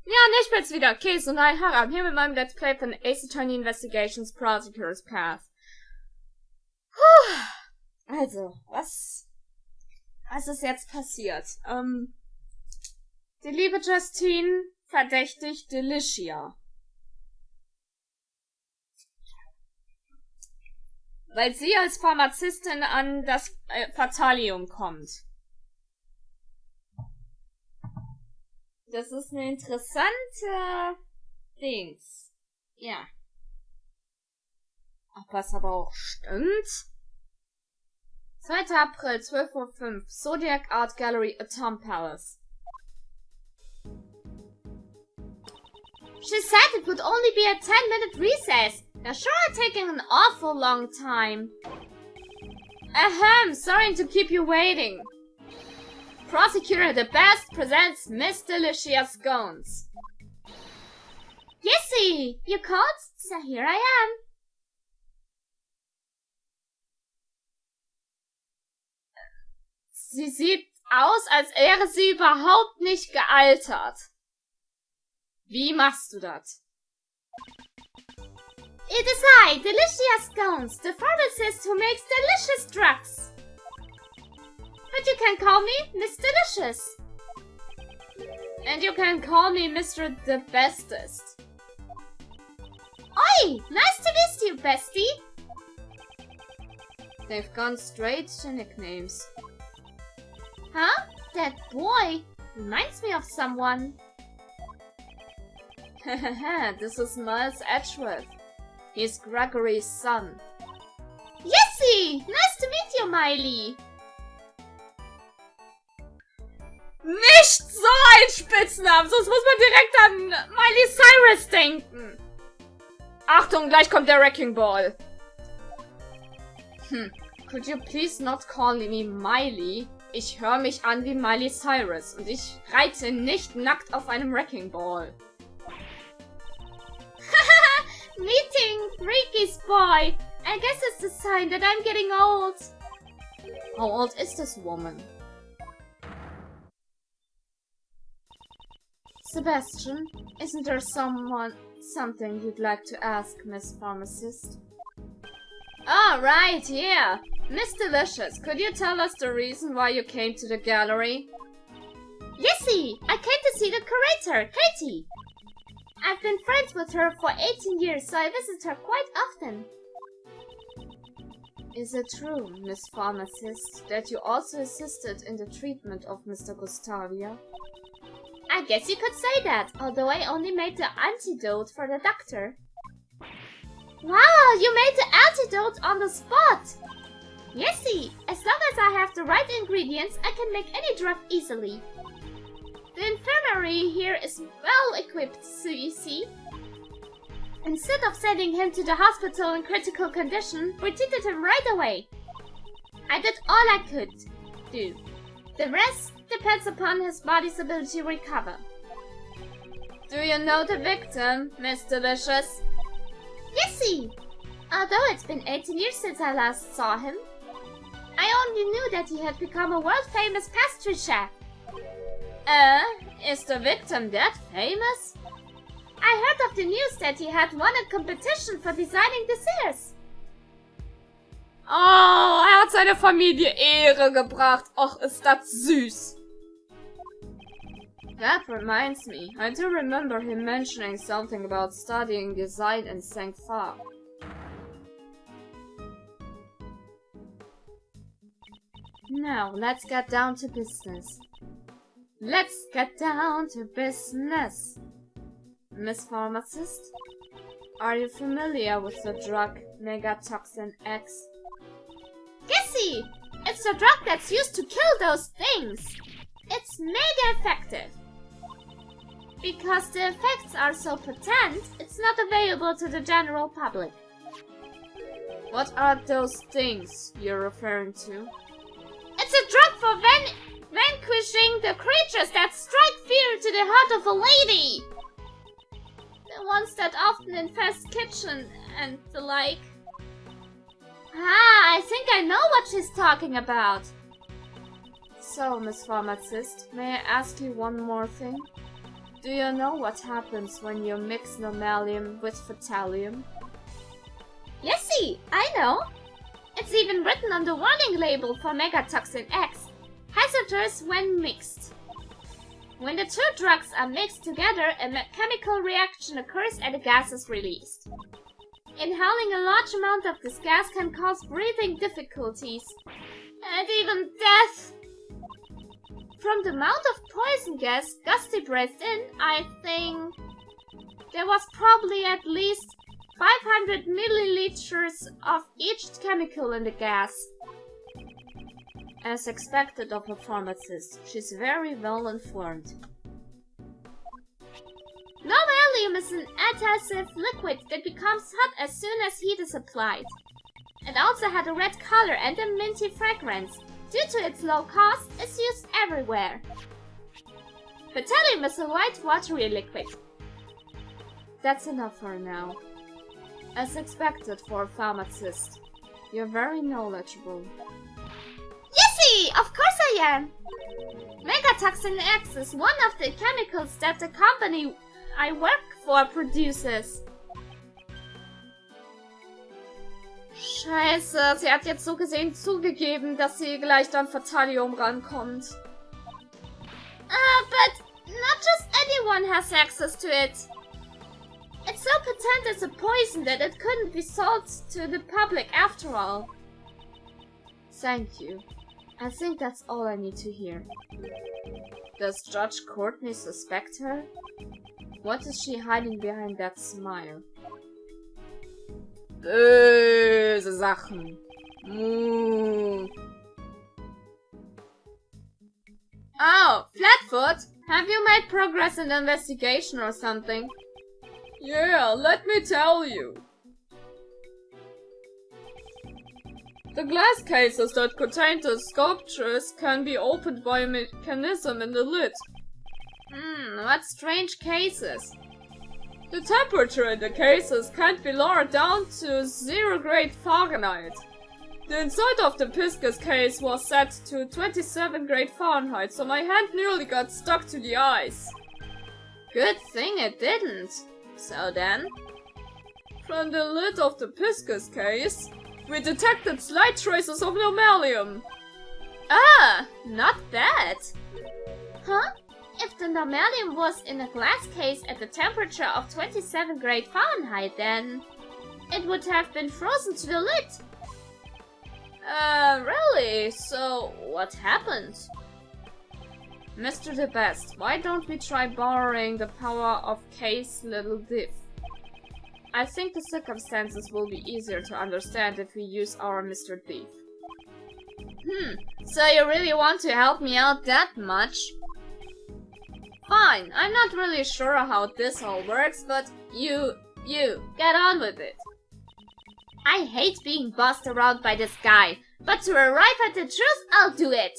Ja, nicht jetzt wieder. Okay, so nein, Haram. Hier mit meinem Let's Play von Ace Attorney Investigations Prosecutor's Path. Puh. Also, was ist jetzt passiert? Die liebe Justine verdächtigt Delicia. Weil sie als Pharmazistin an das Fatalium kommt. Das ist eine interessante Dings. Ja. Ob was aber auch stimmt? 2. April, 12:05 Uhr, Zodiac Art Gallery, Atom Palace. She said it would only be a 10-minute recess. They're sure taking an awful long time. Ahem, sorry to keep you waiting. Prosecutor the Best presents Miss Delicia's Scones. Yessie, you called? So here I am. Sie sieht aus, als wäre sie überhaupt nicht gealtert. Wie machst du das? It is I, Delicia Scones, the pharmacist who makes delicious drugs. But you can call me Miss Delicious. And you can call me Mr. The Bestest. Oi! Nice to meet you, bestie! They've gone straight to nicknames. Huh? That boy reminds me of someone. Hahaha, this is Miles Edgeworth. He's Gregory's son. Yessie! Nice to meet you, Miley! Nicht so ein Spitznamen, sonst muss man direkt an Miley Cyrus denken. Achtung, gleich kommt der Wrecking Ball. Could you please not call me Miley? Ich höre mich an wie Miley Cyrus und ich reite nicht nackt auf einem Wrecking Ball. Meeting Ricky's boy. I guess it's a sign that I'm getting old. How old is this woman? Sebastian, isn't there something you'd like to ask, Miss Pharmacist? Ah, right, yeah. Miss Delicious, could you tell us the reason why you came to the gallery? Yessie, I came to see the curator, Katie. I've been friends with her for 18 years, so I visit her quite often. Is it true, Miss Pharmacist, that you also assisted in the treatment of Mr. Gustavia? I guess you could say that, although I only made the antidote for the doctor. Wow, you made the antidote on the spot! Yessie, as long as I have the right ingredients, I can make any drug easily. The infirmary here is well equipped, so you see. Instead of sending him to the hospital in critical condition, we treated him right away. I did all I could do. The rest depends upon his body's ability to recover. Do you know the victim, Miss Delicious? Yessie! Although it's been 18 years since I last saw him, I only knew that he had become a world-famous pastry chef. Is the victim that famous? I heard of the news that he had won a competition for designing desserts. Oh, hat seine Familie Ehre gebracht. Och, ist das süß. That reminds me, I do remember him mentioning something about studying design in St. Fa. Now, let's get down to business. Let's get down to business. Miss Pharmacist, are you familiar with the drug Megatoxin X? Yessie! It's a drug that's used to kill those things! It's mega effective! Because the effects are so potent, it's not available to the general public. What are those things you're referring to? It's a drug for vanquishing the creatures that strike fear to the heart of a lady! The ones that often infest kitchen and the like. Ah, I think I know what she's talking about. So, Miss Pharmacist, may I ask you one more thing? Do you know what happens when you mix normalium with fatalium? Yesy, I know! It's even written on the warning label for Megatoxin X. Hazardous when mixed. When the two drugs are mixed together, a chemical reaction occurs and a gas is released. Inhaling a large amount of this gas can cause breathing difficulties and even death. From the amount of poison gas Gusty breathed in, I think there was probably at least 500 milliliters of each chemical in the gas. As expected of a pharmacist, she's very well informed. Normalium is an adhesive liquid that becomes hot as soon as heat is applied. It also had a red color and a minty fragrance. Due to its low cost, it's used everywhere. Fatalium is a white watery liquid. That's enough for now. As expected for a pharmacist, you're very knowledgeable. Yesy! Of course I am! Megatoxin X is one of the chemicals that the company I work for produces. Scheiße, sie hat jetzt so gesehen zugegeben, dass sie gleich an Fatalium rankommt. But not just anyone has access to it. It's so potent as a poison that it couldn't be sold to the public after all. Thank you. I think that's all I need to hear. Does Judge Courtney suspect her? What is she hiding behind that smile? Böse Sachen. Oh, Flatfoot! Have you made progress in the investigation or something? Yeah, let me tell you. The glass cases that contain the sculptures can be opened by a mechanism in the lid. What strange cases. The temperature in the cases can't be lowered down to 0 grade Fahrenheit. The inside of the Piscus case was set to 27 grade Fahrenheit, so my hand nearly got stuck to the ice. Good thing it didn't. So then? From the lid of the Piscus case, we detected slight traces of normalium. Ah, not bad. Huh? If the normalium was in a glass case at the temperature of 27 grade Fahrenheit, then it would have been frozen to the lid. Really? So, what happened? Mr. the Best, why don't we try borrowing the power of K's little diff? I think the circumstances will be easier to understand if we use our Mr. Thief. So you really want to help me out that much? Fine, I'm not really sure how this all works, but you, get on with it. I hate being bossed around by this guy, but to arrive at the truth, I'll do it!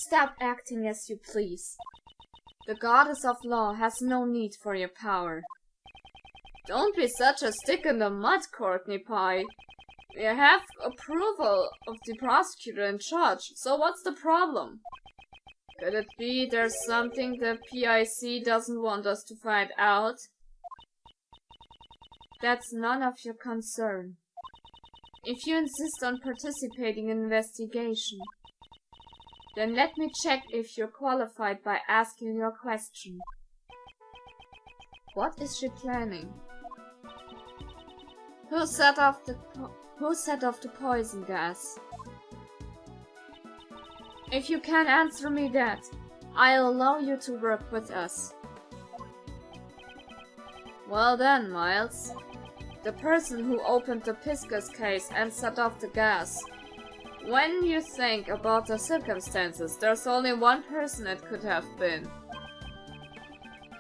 Stop acting as you please. The goddess of law has no need for your power. Don't be such a stick in the mud, Courtney Pie. We have approval of the prosecutor in charge, so what's the problem? Could it be there's something the PIC doesn't want us to find out? That's none of your concern. If you insist on participating in investigation, then let me check if you're qualified by asking your question. What is she planning? Who set off the poison gas? If you can answer me that, I'll allow you to work with us. Well then, Miles. The person who opened the Piscus case and set off the gas. When you think about the circumstances, there's only one person it could have been.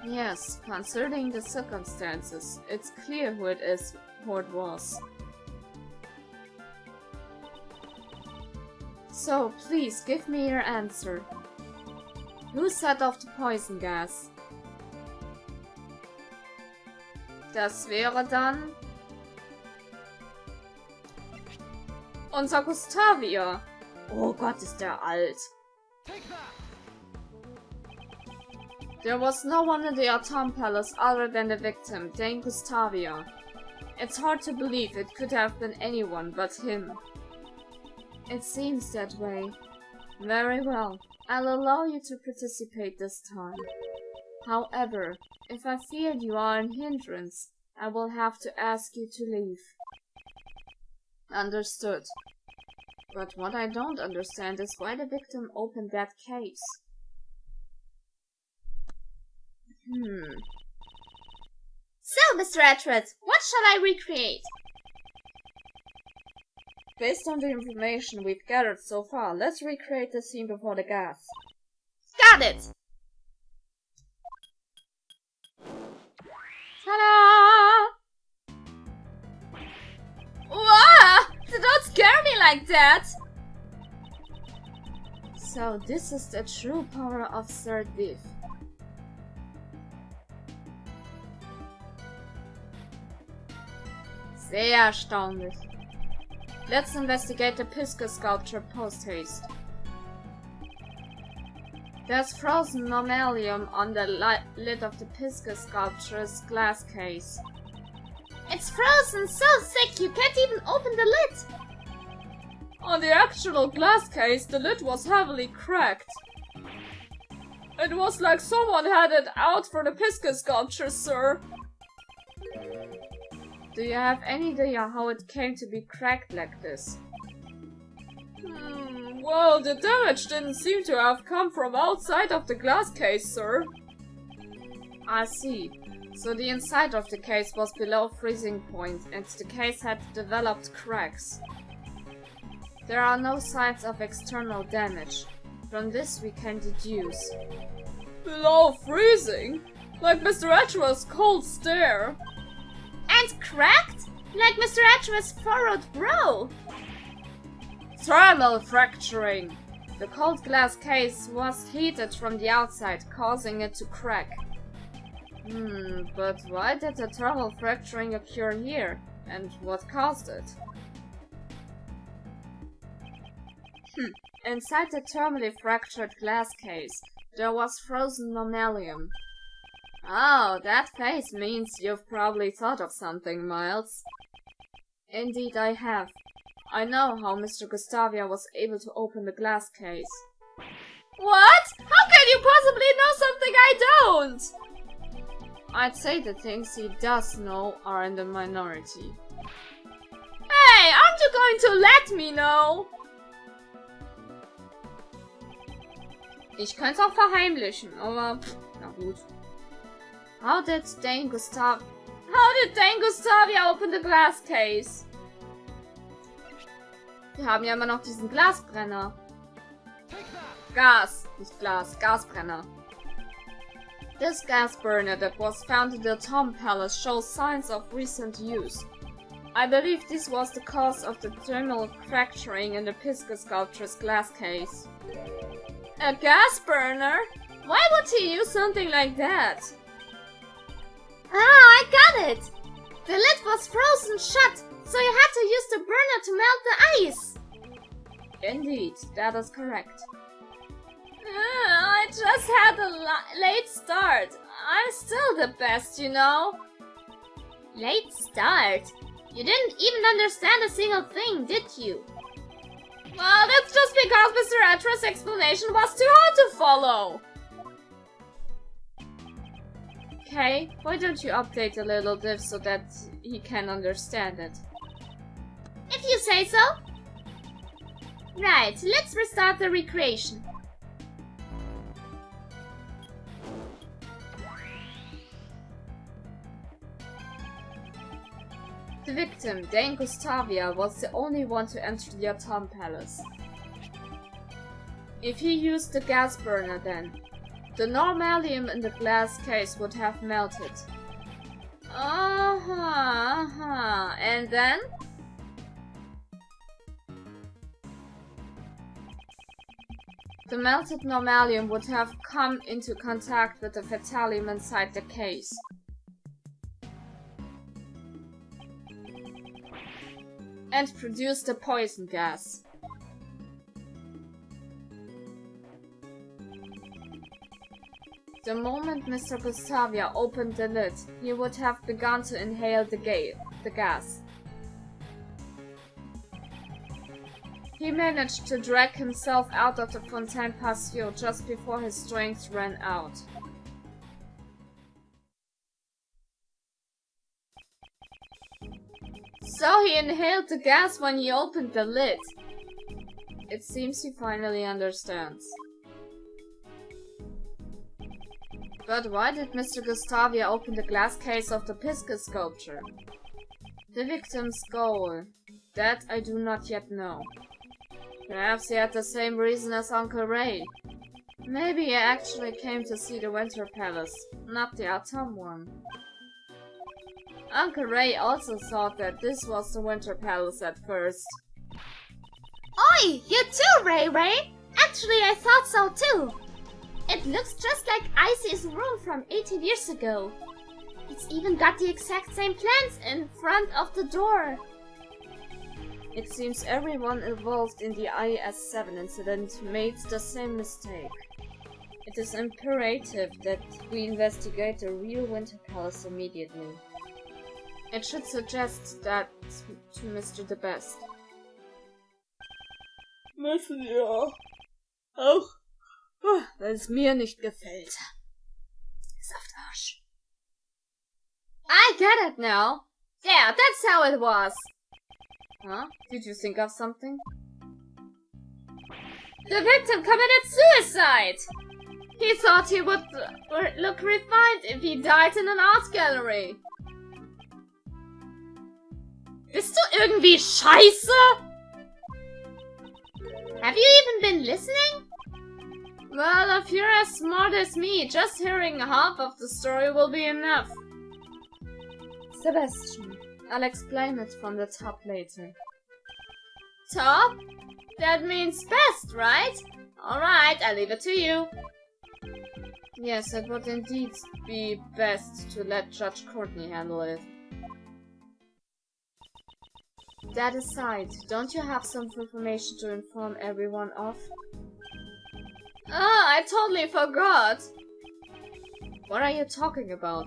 Yes, concerning the circumstances, it's clear who it was. So, please, give me your answer. Who set off the poison gas? Das wäre dann... unser Gustavier. Oh Gott, ist der alt. There was no one in the Atom Palace other than the victim, Dane Gustavia. It's hard to believe it could have been anyone but him. It seems that way. Very well, I'll allow you to participate this time. However, if I feel you are an hindrance, I will have to ask you to leave. Understood. But what I don't understand is why the victim opened that case. So, Mr. Edgeworth, what shall I recreate? Based on the information we've gathered so far, let's recreate the scene before the gas. Got it! Ta-da! Whoa! Don't scare me like that! So this is the true power of third div. Sehr erstaunlich. Let's investigate the Pisca sculpture post-haste. There's frozen normalium on the lid of the Pisca sculpture's glass case. It's frozen so thick you can't even open the lid! On the actual glass case, the lid was heavily cracked. It was like someone had it out for the Pisca sculpture, sir. Do you have any idea how it came to be cracked like this? Well, the damage didn't seem to have come from outside of the glass case, sir. I see. So the inside of the case was below freezing point and the case had developed cracks. There are no signs of external damage. From this we can deduce. Below freezing? Like Mr. Edgeworth's cold stare. And cracked? Like Mr. Edgeworth's furrowed brow. Thermal fracturing. The cold glass case was heated from the outside, causing it to crack. But why did the thermal fracturing occur here? And what caused it? Inside the thermally fractured glass case, there was frozen normalium. Oh, that face means you've probably thought of something, Miles. Indeed I have. I know how Mr. Gustavia was able to open the glass case. What? How can you possibly know something I don't? I'd say the things he does know are in the minority. Hey, aren't you going to let me know? Ich könnte es auch verheimlichen, aber na gut. How did Dane Gustavia open the glass case? Wir haben ja immer noch diesen Glasbrenner. Gas, nicht Glas, Gasbrenner. This gas burner that was found in the Atom Palace shows signs of recent use. I believe this was the cause of the thermal fracturing in the Pisca sculpture's glass case. A gas burner? Why would he use something like that? Ah, I got it! The lid was frozen shut, so you had to use the burner to melt the ice! Indeed, that is correct. I just had a late start. I'm still the best, you know. Late start? You didn't even understand a single thing, did you? Well, that's just because Mr. Edgeworth's explanation was too hard to follow. Okay, why don't you update a little div so that he can understand it? If you say so. Right, let's restart the recreation. The victim, Dane Gustavia, was the only one to enter the Atom Palace. If he used the gas burner then, the normalium in the glass case would have melted. And then? The melted normalium would have come into contact with the fatalium inside the case. And produced the poison gas. The moment Mr. Gustavia opened the lid, he would have begun to inhale the gas. He managed to drag himself out of the Fontaine Patio just before his strength ran out. So he inhaled the gas when he opened the lid. It seems he finally understands. But why did Mr. Gustavia open the glass case of the Pisca sculpture? The victim's goal. That I do not yet know. Perhaps he had the same reason as Uncle Ray. Maybe he actually came to see the Winter Palace, not the autumn one. Uncle Ray also thought that this was the Winter Palace at first. Oi! You too, Ray Ray! Actually, I thought so too! It looks just like Icy's room from 18 years ago. It's even got the exact same plants in front of the door. It seems everyone involved in the IS-7 incident made the same mistake. It is imperative that we investigate the real Winter Palace immediately. It should suggest that to Mr. the Best. Müssen wir auch, weil es mir nicht gefällt. Saftarsch. I get it now. Yeah, that's how it was. Huh? Did you think of something? The victim committed suicide! He thought he would look refined if he died in an art gallery. Bist du irgendwie scheiße? Have you even been listening? Well, if you're as smart as me, just hearing half of the story will be enough. Sebastian, I'll explain it from the top later. Top? That means best, right? Alright, I'll leave it to you. Yes, it would indeed be best to let Judge Courtney handle it. That aside, don't you have some information to inform everyone of? Ah, I totally forgot! What are you talking about?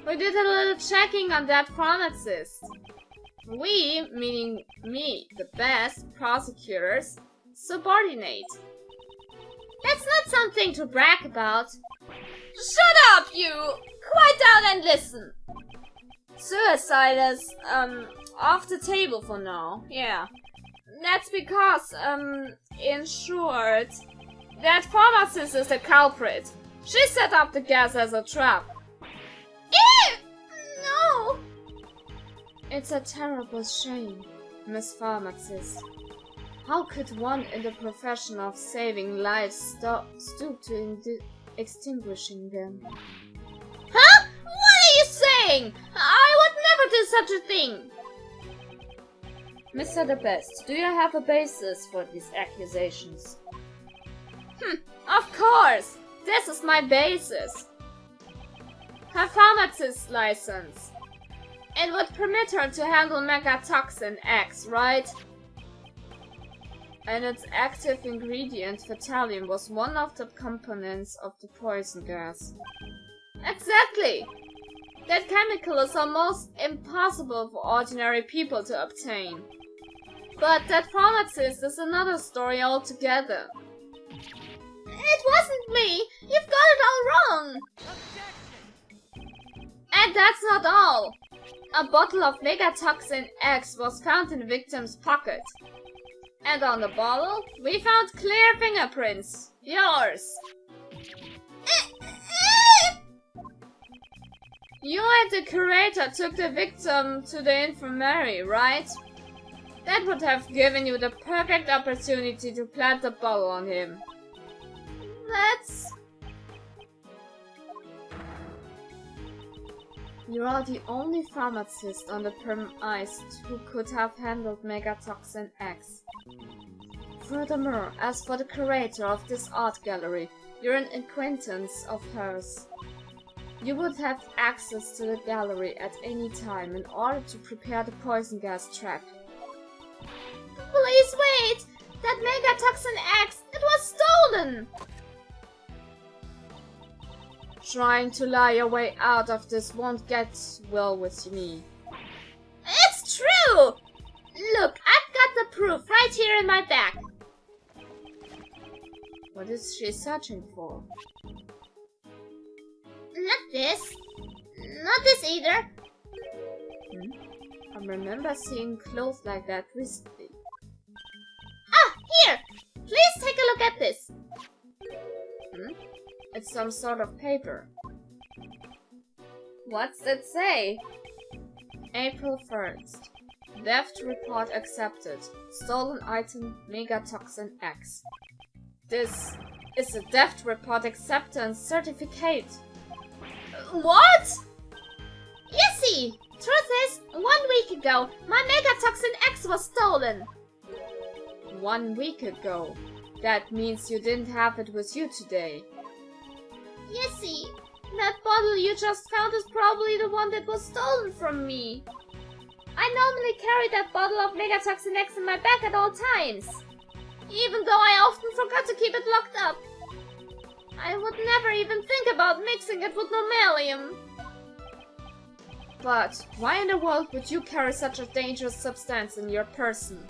We did a little checking on that pharmacist. We, meaning me, the best prosecutors, subordinate. That's not something to brag about. Shut up, you! Quiet down and listen! Suicide is, off the table for now, yeah. That's because, in short, that pharmacist is the culprit. She set up the gas as a trap. Ew! No! It's a terrible shame, Miss Pharmacist. How could one in the profession of saving lives stoop to extinguishing them? Huh? What are you saying? I would never do such a thing! Mr. the Best, do you have a basis for these accusations? Of course! This is my basis! Her pharmacist's license. It would permit her to handle megatoxin X, right? And its active ingredient, Fatalium, was one of the components of the poison gas. Exactly! That chemical is almost impossible for ordinary people to obtain. But that pharmacist is another story altogether. It wasn't me! You've got it all wrong! And that's not all! A bottle of megatoxin X was found in the victim's pocket. And on the bottle, we found clear fingerprints. Yours! You and the curator took the victim to the infirmary, right? That would have given you the perfect opportunity to plant the bottle on him. You are the only pharmacist on the premise who could have handled megatoxin X. Furthermore, as for the curator of this art gallery, you're an acquaintance of hers. You would have access to the gallery at any time in order to prepare the poison gas trap. Please wait! That megatoxin X, it was stolen! Trying to lie your way out of this won't get well with me. It's true! Look, I've got the proof right here in my bag. What is she searching for? Not this. Not this either. I remember seeing clothes like that recently. Ah, here! Please take a look at this. It's some sort of paper. What's it say? April 1st. Theft report accepted. Stolen item Megatoxin X. This is a theft report acceptance certificate. What? You see, truth is, 1 week ago, my Megatoxin X was stolen. 1 week ago. That means you didn't have it with you today. You see, that bottle you just found is probably the one that was stolen from me. I normally carry that bottle of Megatoxin X in my bag at all times, even though I often forgot to keep it locked up. I would never even think about mixing it with mammalium. But why in the world would you carry such a dangerous substance in your person?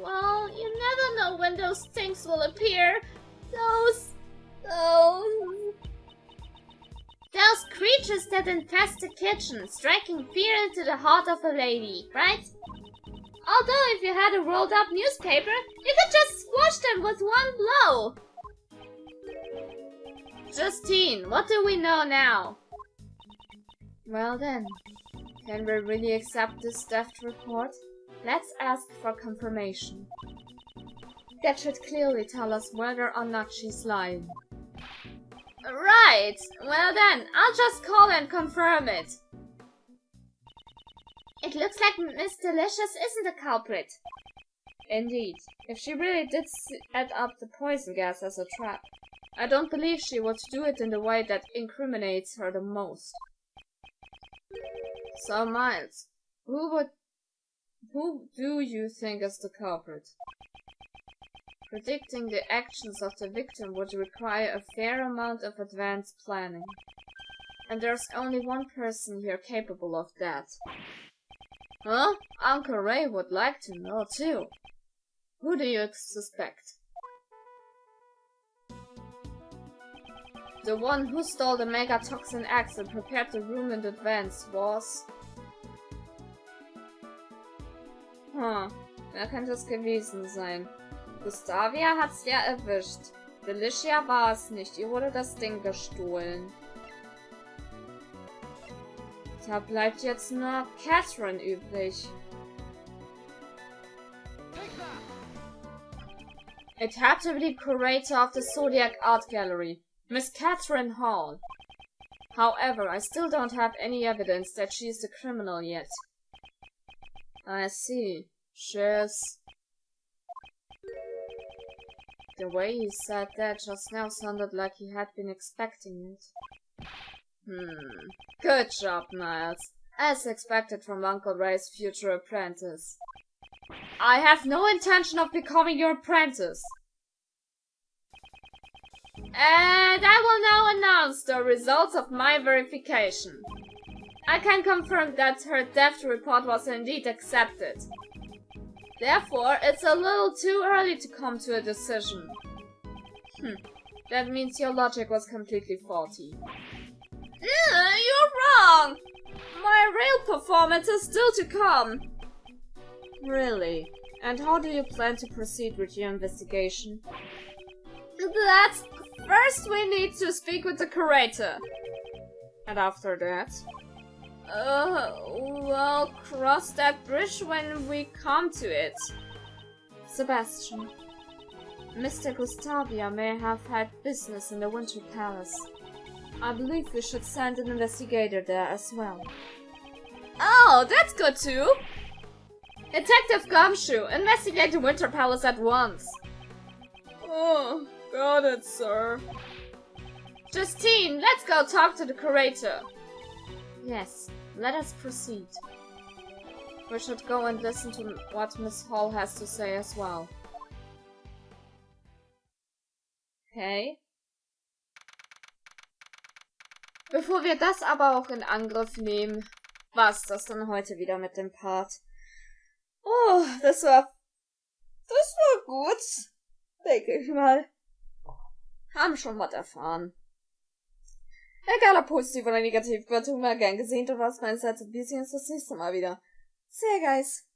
Well, you never know when those things will appear. Those creatures that infest the kitchen, striking fear into the heart of a lady, right? Although if you had a rolled up newspaper, you could just squash them with one blow. Justine, what do we know now? Well then, can we really accept this theft report? Let's ask for confirmation. That should clearly tell us whether or not she's lying. Right, well then, I'll just call and confirm it. It looks like Miss Delicious isn't the culprit. Indeed, if she really did set up the poison gas as a trap, I don't believe she would do it in the way that incriminates her the most. So, Miles, who do you think is the culprit? Predicting the actions of the victim would require a fair amount of advanced planning. And there's only one person here capable of that. Huh? Uncle Ray would like to know too. Who do you suspect? The one who stole the Megatoxin X and prepared the room in advance was... Wer könnte es gewesen sein? Gustavia hat's ja erwischt. Delicia war es nicht, ihr wurde das Ding gestohlen. Da bleibt jetzt nur Catherine übrig. It had to be the curator of the Zodiac Art Gallery, Miss Catherine Hall. However, I still don't have any evidence that she is the criminal yet. I see. She's... The way he said that just now sounded like he had been expecting it. Good job, Miles. As expected from Uncle Ray's future apprentice. I have no intention of becoming your apprentice. And I will now announce the results of my verification. I can confirm that her theft report was indeed accepted. Therefore, it's a little too early to come to a decision. That means your logic was completely faulty. You're wrong! My real performance is still to come. Really? And how do you plan to proceed with your investigation? That's... First we need to speak with the curator. And after that? Well, cross that bridge when we come to it. Sebastian, Mr. Gustavia may have had business in the Winter Palace. I believe we should send an investigator there as well. Oh, that's good too! Detective Gumshoe, investigate the Winter Palace at once. Oh, got it, sir. Justine, let's go talk to the curator. Yes, let us proceed. We should go and listen to what Miss Hall has to say as well. Okay. Bevor wir das aber auch in Angriff nehmen, war's das dann heute wieder mit dem Part. Oh, das war gut, denke ich mal. Haben schon was erfahren. Egal ob positiv oder negativ, Bewertung mal gern gesehen, du warst meine Seite. Wir sehen uns das nächste Mal wieder. See you guys.